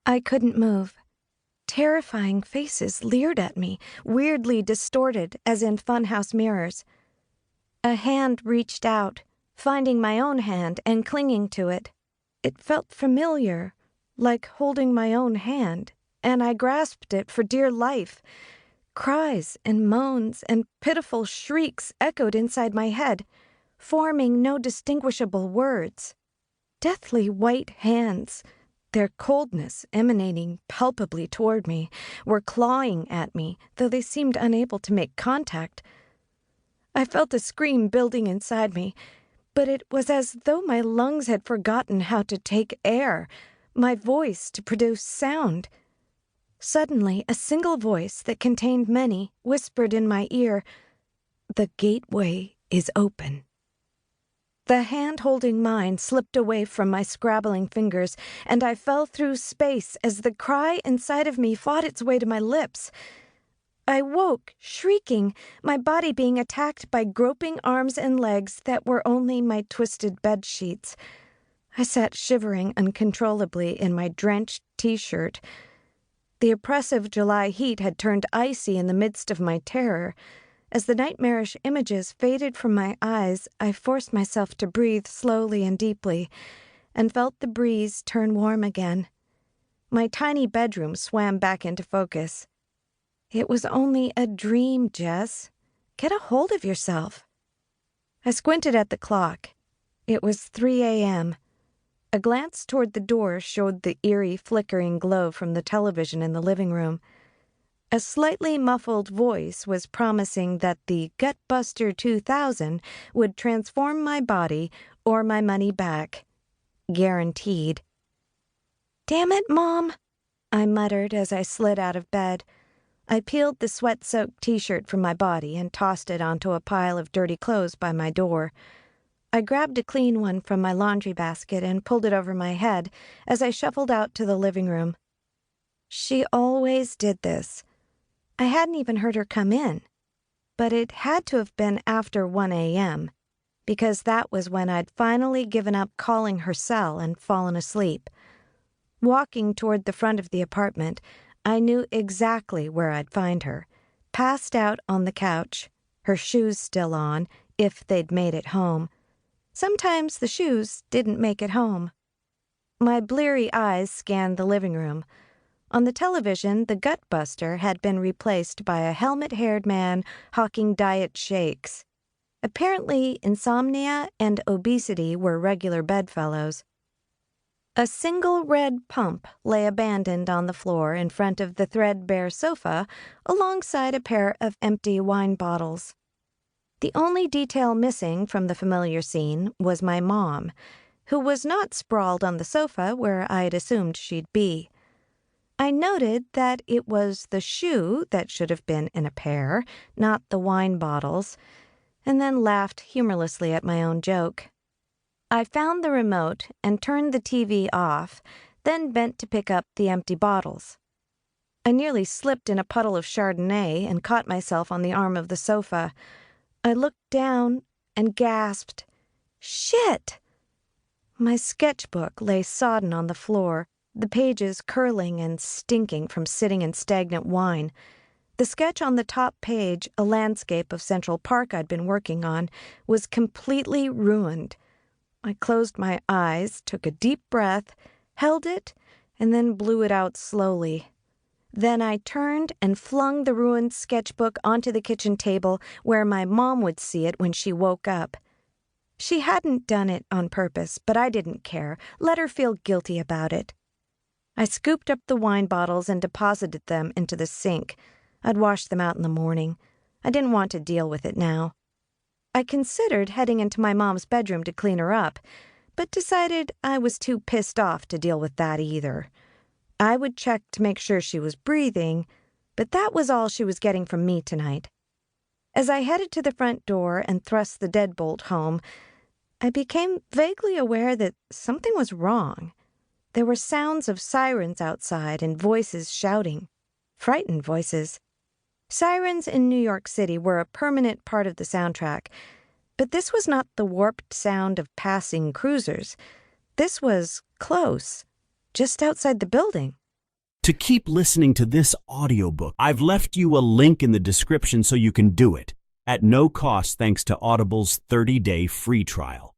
I couldn't move. Terrifying faces leered at me, weirdly distorted as in funhouse mirrors. A hand reached out, finding my own hand and clinging to it. It felt familiar, like holding my own hand, and I grasped it for dear life. Cries and moans and pitiful shrieks echoed inside my head, forming no distinguishable words. Deathly white hands, their coldness emanating palpably toward me, were clawing at me, though they seemed unable to make contact. I felt a scream building inside me, but it was as though my lungs had forgotten how to take air, my voice to produce sound. Suddenly, a single voice that contained many whispered in my ear, "The gateway is open." The hand holding mine slipped away from my scrabbling fingers, and I fell through space as the cry inside of me fought its way to my lips. I woke, shrieking, my body being attacked by groping arms and legs that were only my twisted bed sheets. I sat shivering uncontrollably in my drenched T-shirt. The oppressive July heat had turned icy in the midst of my terror. As the nightmarish images faded from my eyes, I forced myself to breathe slowly and deeply, and felt the breeze turn warm again. My tiny bedroom swam back into focus. It was only a dream, Jess. Get a hold of yourself. I squinted at the clock. It was 3 a.m. A glance toward the door showed the eerie flickering glow from the television in the living room. A slightly muffled voice was promising that the Gutbuster 2000 would transform my body or my money back. Guaranteed. "Damn it, Mom," I muttered as I slid out of bed. I peeled the sweat-soaked T-shirt from my body and tossed it onto a pile of dirty clothes by my door. I grabbed a clean one from my laundry basket and pulled it over my head as I shuffled out to the living room. She always did this. I hadn't even heard her come in, but it had to have been after 1 a.m., because that was when I'd finally given up calling her cell and fallen asleep. Walking toward the front of the apartment, I knew exactly where I'd find her, passed out on the couch, her shoes still on, if they'd made it home. Sometimes the shoes didn't make it home. My bleary eyes scanned the living room. On the television, the Gutbuster had been replaced by a helmet-haired man hawking diet shakes. Apparently, insomnia and obesity were regular bedfellows. A single red pump lay abandoned on the floor in front of the threadbare sofa, alongside a pair of empty wine bottles. The only detail missing from the familiar scene was my mom, who was not sprawled on the sofa where I'd assumed she'd be. I noted that it was the shoe that should have been in a pair, not the wine bottles, and then laughed humorlessly at my own joke. I found the remote and turned the TV off, then bent to pick up the empty bottles. I nearly slipped in a puddle of Chardonnay and caught myself on the arm of the sofa. I looked down and gasped, "Shit!" My sketchbook lay sodden on the floor, the pages curling and stinking from sitting in stagnant wine. The sketch on the top page, a landscape of Central Park I'd been working on, was completely ruined. I closed my eyes, took a deep breath, held it, and then blew it out slowly. Then I turned and flung the ruined sketchbook onto the kitchen table where my mom would see it when she woke up. She hadn't done it on purpose, but I didn't care. Let her feel guilty about it. I scooped up the wine bottles and deposited them into the sink. I'd wash them out in the morning. I didn't want to deal with it now. I considered heading into my mom's bedroom to clean her up, but decided I was too pissed off to deal with that either. I would check to make sure she was breathing, but that was all she was getting from me tonight. As I headed to the front door and thrust the deadbolt home, I became vaguely aware that something was wrong. There were sounds of sirens outside and voices shouting. Frightened voices. Sirens in New York City were a permanent part of the soundtrack, but this was not the warped sound of passing cruisers. This was close, just outside the building. to keep listening to this audiobook. I've left you a link in the description so you can do it, at no cost thanks to Audible's 30-day free trial.